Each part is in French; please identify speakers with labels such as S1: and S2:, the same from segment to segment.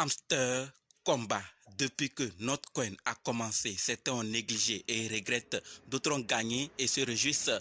S1: Hamster combat. Depuis que notre coin a commencé, certains ont négligé et regrettent, d'autres ont gagné et se réjouissent.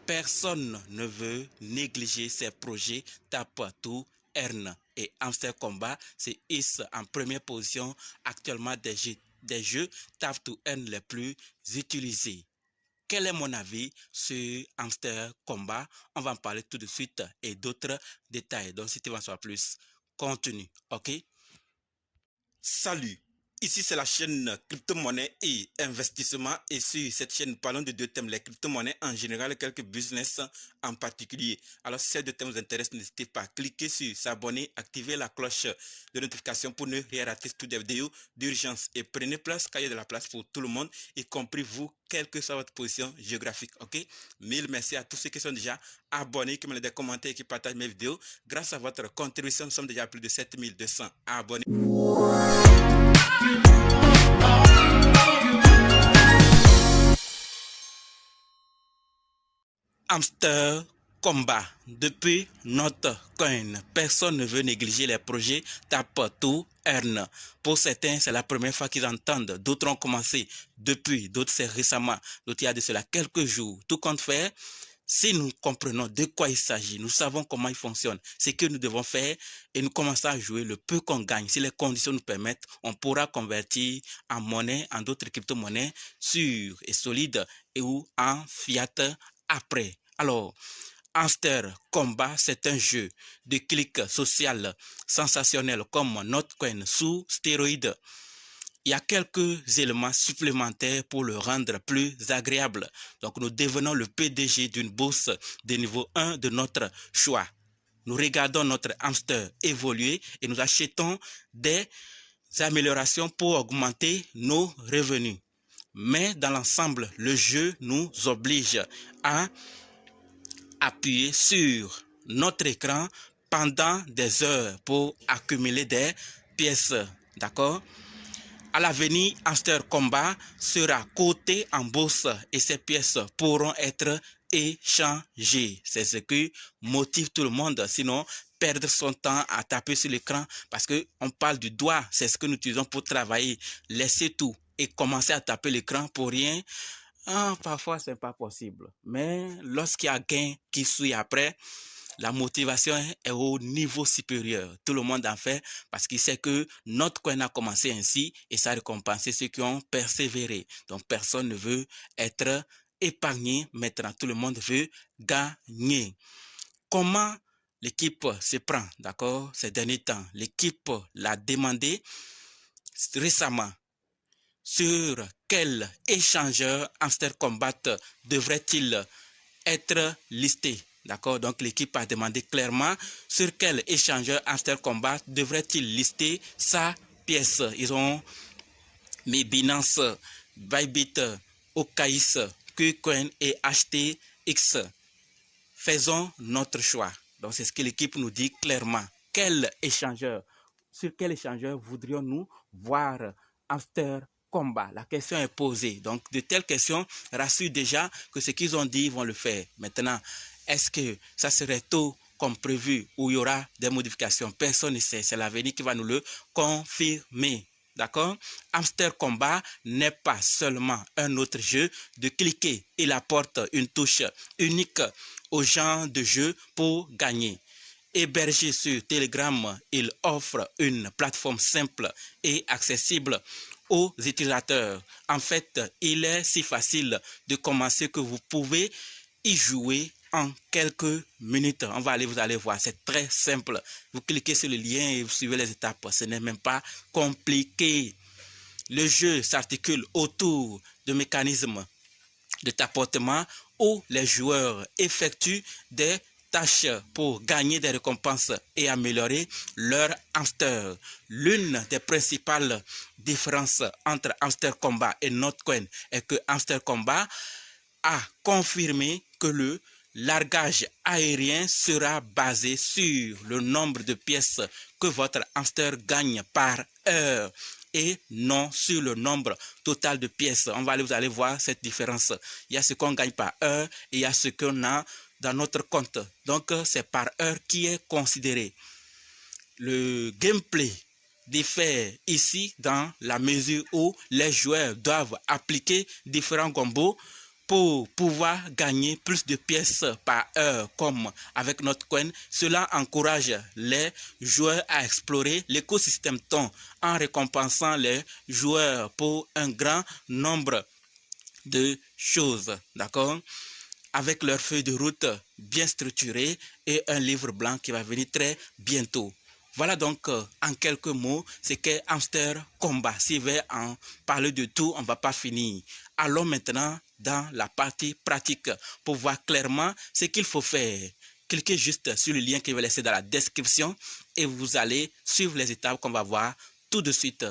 S1: Personne ne veut négliger ses projets, tape tout, earn. Et Hamster Combat se hisse en première position actuellement des jeux tap to earn les plus utilisés. Quel est mon avis sur Hamster Combat? On va en parler tout de suite et d'autres détails. Donc, si tu veux en savoir plus, continue, ok? Salut, ici c'est la chaîne crypto-monnaie et investissement et sur cette chaîne parlons de deux thèmes, les crypto-monnaies en général et quelques business en particulier. Alors si ces deux thèmes vous intéressent, n'hésitez pas à cliquer sur s'abonner, activer la cloche de notification pour ne rien rater toutes les vidéos d'urgence et prenez place car il y a de la place pour tout le monde, y compris vous, quelle que soit votre position géographique, ok? Mille merci à tous ceux qui sont déjà abonnés, qui me laissent des commentaires et qui partagent mes vidéos. Grâce à votre contribution, nous sommes déjà à plus de 7200 abonnés. Hamster Combat. Depuis notre coin, personne ne veut négliger les projets tape tout earn. Pour certains, c'est la première fois qu'ils entendent. D'autres ont commencé depuis, d'autres c'est récemment, d'autres il y a de cela quelques jours. Tout compte fait, si nous comprenons de quoi il s'agit, nous savons comment il fonctionne, ce que nous devons faire et nous commençons à jouer le peu qu'on gagne. Si les conditions nous permettent, on pourra convertir en monnaie, en d'autres crypto-monnaies sûres et solides et ou en fiat après. Alors, Hamster Combat, c'est un jeu de clic social sensationnel comme Notcoin sous stéroïdes. Il y a quelques éléments supplémentaires pour le rendre plus agréable. Donc, nous devenons le PDG d'une bourse de niveau 1 de notre choix. Nous regardons notre hamster évoluer et nous achetons des améliorations pour augmenter nos revenus. Mais dans l'ensemble, le jeu nous oblige à appuyer sur notre écran pendant des heures pour accumuler des pièces. D'accord? À l'avenir, Hamster Combat sera coté en bourse et ces pièces pourront être échangées. C'est ce qui motive tout le monde. Sinon, perdre son temps à taper sur l'écran parce qu'on parle du doigt. C'est ce que nous utilisons pour travailler. Laisser tout et commencer à taper l'écran pour rien. Parfois, ce n'est pas possible. Mais lorsqu'il y a gain qui suit après, la motivation est au niveau supérieur. Tout le monde en fait parce qu'il sait que notre coin a commencé ainsi et ça a récompensé ceux qui ont persévéré. Donc, personne ne veut être épargné. Maintenant, tout le monde veut gagner. Comment l'équipe se prend, d'accord, ces derniers temps? L'équipe l'a demandé récemment. Sur quel échangeur Hamster Combat devrait-il être listé? D'accord, donc l'équipe a demandé clairement sur quel échangeur Hamster Combat devrait-il lister sa pièce. Ils ont mis Binance, Bybit, Okaïs, KuCoin et HTX. Faisons notre choix. Donc c'est ce que l'équipe nous dit clairement. Quel échangeur, sur quel échangeur voudrions-nous voir Hamster Combat? La question est posée. Donc, de telles questions rassurent déjà que ce qu'ils ont dit, ils vont le faire. Maintenant, est-ce que ça serait tôt comme prévu ou il y aura des modifications? Personne ne sait. C'est l'avenir qui va nous le confirmer. D'accord? Hamster Combat n'est pas seulement un autre jeu de cliquer. Il apporte une touche unique au genre de jeu pour gagner. Hébergé sur Telegram, il offre une plateforme simple et accessible aux utilisateurs. En fait, il est si facile de commencer que vous pouvez y jouer en quelques minutes. On va aller, vous allez voir, c'est très simple. Vous cliquez sur le lien et vous suivez les étapes. Ce n'est même pas compliqué. Le jeu s'articule autour de mécanismes de tapotement où les joueurs effectuent des tâches pour gagner des récompenses et améliorer leur hamster. L'une des principales différences entre Hamster Combat et Notcoin est que Hamster Combat a confirmé que le largage aérien sera basé sur le nombre de pièces que votre hamster gagne par heure et non sur le nombre total de pièces. Vous allez voir cette différence. Il y a ce qu'on gagne par heure et il y a ce qu'on a dans notre compte. Donc, c'est par heure qui est considéré. Le gameplay diffère ici dans la mesure où les joueurs doivent appliquer différents combos pour pouvoir gagner plus de pièces par heure comme avec notre coin. Cela encourage les joueurs à explorer l'écosystème ton en récompensant les joueurs pour un grand nombre de choses, d'accord, avec leur feuille de route bien structurée et un livre blanc qui va venir très bientôt. Voilà donc en quelques mots ce qu'est Hamster Combat. Si je vais en parler de tout, on ne va pas finir. Allons maintenant dans la partie pratique pour voir clairement ce qu'il faut faire. Cliquez juste sur le lien que je vais laisser dans la description et vous allez suivre les étapes qu'on va voir tout de suite.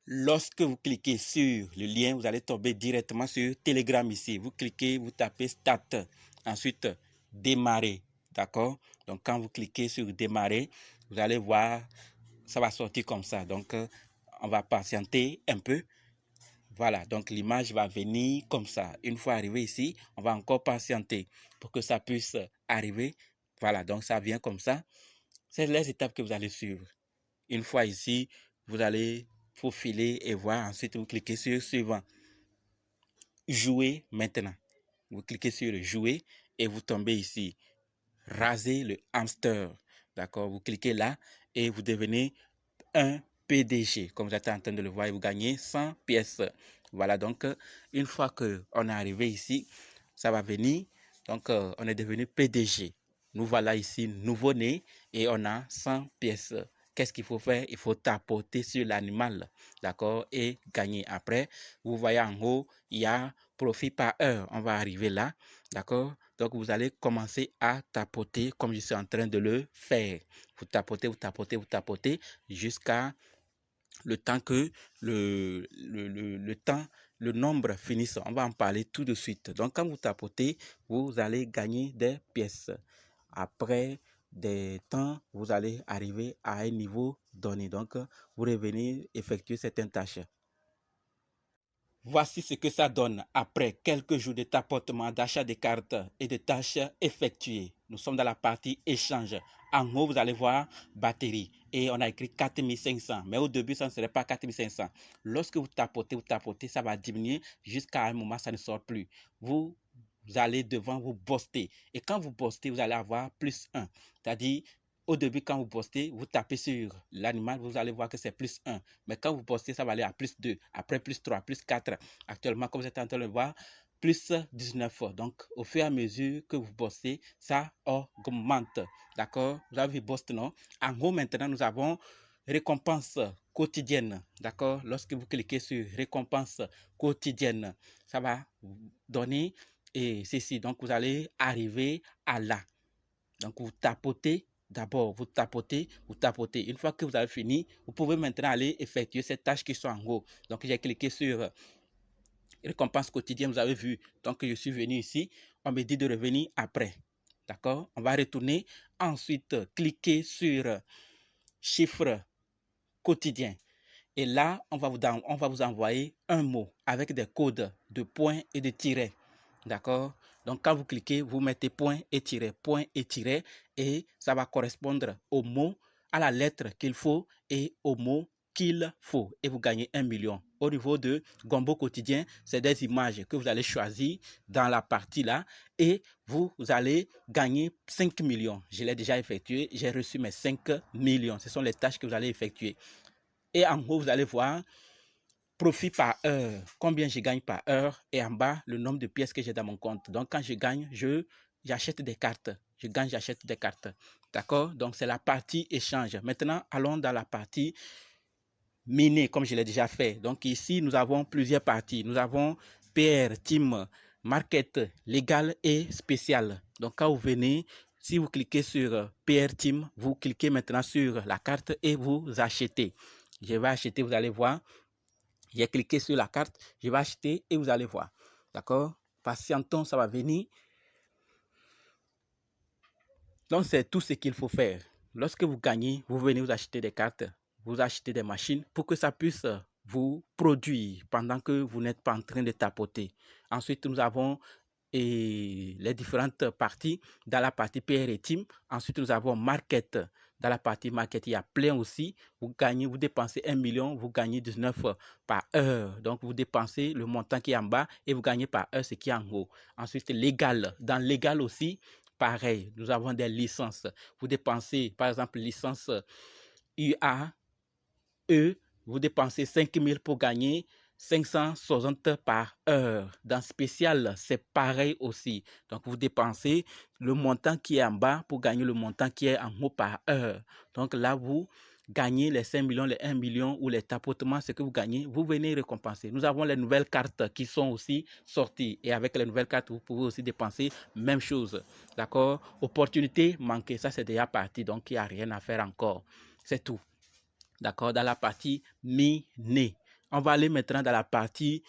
S1: Lorsque vous cliquez sur le lien, vous allez tomber directement sur Telegram ici. Vous cliquez, vous tapez Start, ensuite Démarrer, d'accord? Donc quand vous cliquez sur Démarrer, vous allez voir, ça va sortir comme ça. Donc on va patienter un peu. Voilà, donc l'image va venir comme ça. Une fois arrivé ici, on va encore patienter pour que ça puisse arriver. Voilà, donc ça vient comme ça. C'est les étapes que vous allez suivre. Une fois ici, vous allez faufiler et voir. Ensuite, vous cliquez sur Suivant. Jouer maintenant. Vous cliquez sur le Jouer et vous tombez ici. Raser le hamster. D'accord? Vous cliquez là et vous devenez un PDG. Comme vous êtes en train de le voir, et vous gagnez 100 pièces. Voilà, donc une fois qu'on est arrivé ici, ça va venir. Donc, on est devenu PDG. Nous voilà ici, nouveau-né, et on a 100 pièces. Qu'est-ce qu'il faut faire? Il faut tapoter sur l'animal, d'accord, et gagner. Après, vous voyez en haut, il y a profit par heure. On va arriver là, d'accord? Donc, vous allez commencer à tapoter comme je suis en train de le faire. Vous tapotez, vous tapotez, vous tapotez jusqu'à le temps que le nombre finisse. On va en parler tout de suite. Donc, quand vous tapotez, vous allez gagner des pièces. Après des temps, vous allez arriver à un niveau donné. Donc, vous revenez effectuer certaines tâches. Voici ce que ça donne après quelques jours de tapotement, d'achat de cartes et de tâches effectuées. Nous sommes dans la partie échange. En haut, vous allez voir batterie et on a écrit 4500. Mais au début, ça ne serait pas 4500. Lorsque vous tapotez, ça va diminuer jusqu'à un moment, ça ne sort plus. Vous allez devant vous booster. Et quand vous boostez, vous allez avoir plus 1. C'est-à-dire, au début, quand vous postez, vous tapez sur l'animal, vous allez voir que c'est plus 1. Mais quand vous postez, ça va aller à plus 2. Après, plus 3, plus 4. Actuellement, comme vous êtes en train de le voir, plus 19. Donc, au fur et à mesure que vous postez, ça augmente. D'accord? Vous avez vu Bost, non? En haut, maintenant, nous avons récompense quotidienne. D'accord? Lorsque vous cliquez sur récompense quotidienne, ça va vous donner ceci. Donc, vous allez arriver à là. Donc, vous tapotez. D'abord, vous tapotez, vous tapotez. Une fois que vous avez fini, vous pouvez maintenant aller effectuer ces tâches qui sont en haut. Donc, j'ai cliqué sur récompense quotidienne, vous avez vu. Donc, je suis venu ici. On me dit de revenir après. D'accord? On va retourner. Ensuite, cliquer sur chiffre quotidien. Et là, on va vous envoyer un mot avec des codes de points et de tirets. D'accord? Donc, quand vous cliquez, vous mettez point et tiret, et ça va correspondre au mot, à la lettre qu'il faut et au mot qu'il faut. Et vous gagnez 1 million. Au niveau de Gombo quotidien, c'est des images que vous allez choisir dans la partie là et vous allez gagner 5 millions. Je l'ai déjà effectué, j'ai reçu mes 5 millions. Ce sont les tâches que vous allez effectuer. Et en haut, vous allez voir profit par heure, combien je gagne par heure, et en bas, le nombre de pièces que j'ai dans mon compte. Donc, quand je gagne, j'achète des cartes. Je gagne, j'achète des cartes. D'accord? Donc, c'est la partie échange. Maintenant, allons dans la partie miner, comme je l'ai déjà fait. Donc, ici, nous avons plusieurs parties. Nous avons PR, Team, Market, Légal et Spécial. Donc, quand vous venez, si vous cliquez sur PR Team, vous cliquez maintenant sur la carte et vous achetez. Je vais acheter, vous allez voir. J'ai cliqué sur la carte, je vais acheter et vous allez voir. D'accord? Patientons, ça va venir. Donc, c'est tout ce qu'il faut faire. Lorsque vous gagnez, vous venez vous acheter des cartes, vous achetez des machines pour que ça puisse vous produire pendant que vous n'êtes pas en train de tapoter. Ensuite, nous avons les différentes parties. Dans la partie PR et Team, ensuite, nous avons Market. Dans la partie market, il y a plein aussi. Vous dépensez 1 million, vous gagnez 19 par heure. Donc, vous dépensez le montant qui est en bas et vous gagnez par heure ce qui est en haut. Ensuite, légal. Dans légal aussi, pareil, nous avons des licences. Vous dépensez, par exemple, licence UAE, vous dépensez 5 000 pour gagner 560 par heure. Dans spécial, c'est pareil aussi. Donc, vous dépensez le montant qui est en bas pour gagner le montant qui est en haut par heure. Donc là, vous gagnez les 5 millions, les 1 million ou les tapotements, ce que vous gagnez, vous venez récompenser. Nous avons les nouvelles cartes qui sont aussi sorties. Et avec les nouvelles cartes, vous pouvez aussi dépenser même chose. D'accord? Opportunité manquée, ça c'est déjà parti. Donc, il n'y a rien à faire encore. C'est tout. D'accord? Dans la partie miner. On va aller maintenant dans la partie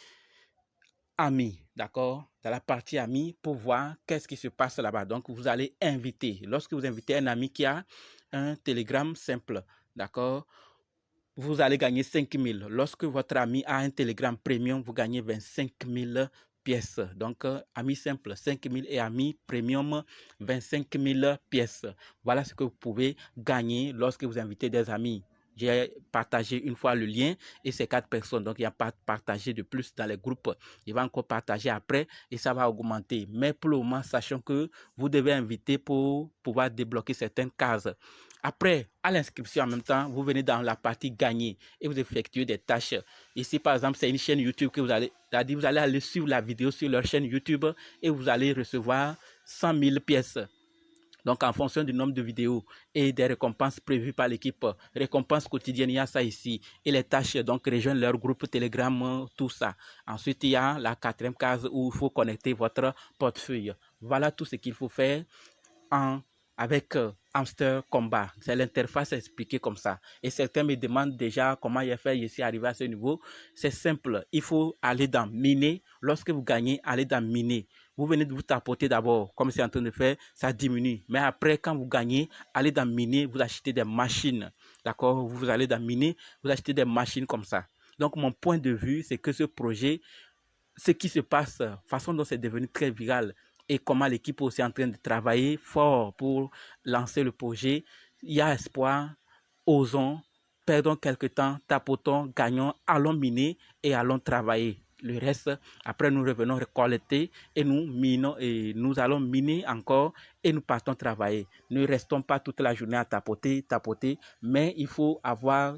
S1: amis, d'accord? Dans la partie amis pour voir qu'est-ce qui se passe là-bas. Donc, vous allez inviter. Lorsque vous invitez un ami qui a un Telegram simple, d'accord? Vous allez gagner 5 000. Lorsque votre ami a un Telegram premium, vous gagnez 25 000 pièces. Donc, ami simple, 5 000 et ami premium, 25 000 pièces. Voilà ce que vous pouvez gagner lorsque vous invitez des amis. J'ai partagé une fois le lien et c'est 4 personnes. Donc, il n'y a pas partagé de plus dans les groupes. Il va encore partager après et ça va augmenter. Mais pour le moment, sachant que vous devez inviter pour pouvoir débloquer certaines cases. Après, à l'inscription en même temps, vous venez dans la partie gagner et vous effectuez des tâches. Ici, par exemple, c'est une chaîne YouTube que vous allez aller suivre la vidéo sur leur chaîne YouTube et vous allez recevoir 100 000 pièces. Donc, en fonction du nombre de vidéos et des récompenses prévues par l'équipe, récompenses quotidiennes, il y a ça ici. Et les tâches, donc, rejoindre leur groupe Telegram, tout ça. Ensuite, il y a la 4e case où il faut connecter votre portefeuille. Voilà tout ce qu'il faut faire avec Hamster Combat. C'est l'interface expliquée comme ça. Et certains me demandent déjà comment il a fait ici arriver à ce niveau. C'est simple. Il faut aller dans miner. Lorsque vous gagnez, allez dans miner. Vous venez de vous tapoter d'abord, comme c'est en train de faire, ça diminue. Mais après, quand vous gagnez, allez dans miner, vous achetez des machines. D'accord? Vous allez dans miner, vous achetez des machines comme ça. Donc, mon point de vue, c'est que ce projet, ce qui se passe, façon dont c'est devenu très viral, et comment l'équipe est aussi en train de travailler fort pour lancer le projet. Il y a espoir, osons, perdons quelques temps, tapotons, gagnons, allons miner et allons travailler. Le reste, après nous revenons récolter et nous minons et nous allons miner encore et nous partons travailler. Ne restons pas toute la journée à tapoter, mais il faut avoir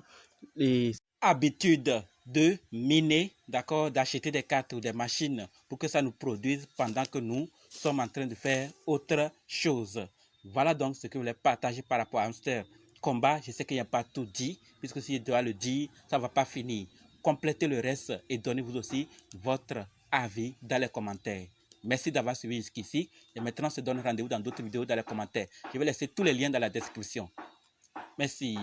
S1: les habitudes de miner, d'accord, d'acheter des cartes ou des machines pour que ça nous produise pendant que nous sommes en train de faire autre chose. Voilà donc ce que je voulais partager par rapport à Hamster Combat. Je sais qu'il n'y a pas tout dit, puisque si je dois le dire, ça ne va pas finir. Complétez le reste et donnez-vous aussi votre avis dans les commentaires. Merci d'avoir suivi jusqu'ici. Et maintenant, on se donne rendez-vous dans d'autres vidéos dans les commentaires. Je vais laisser tous les liens dans la description. Merci.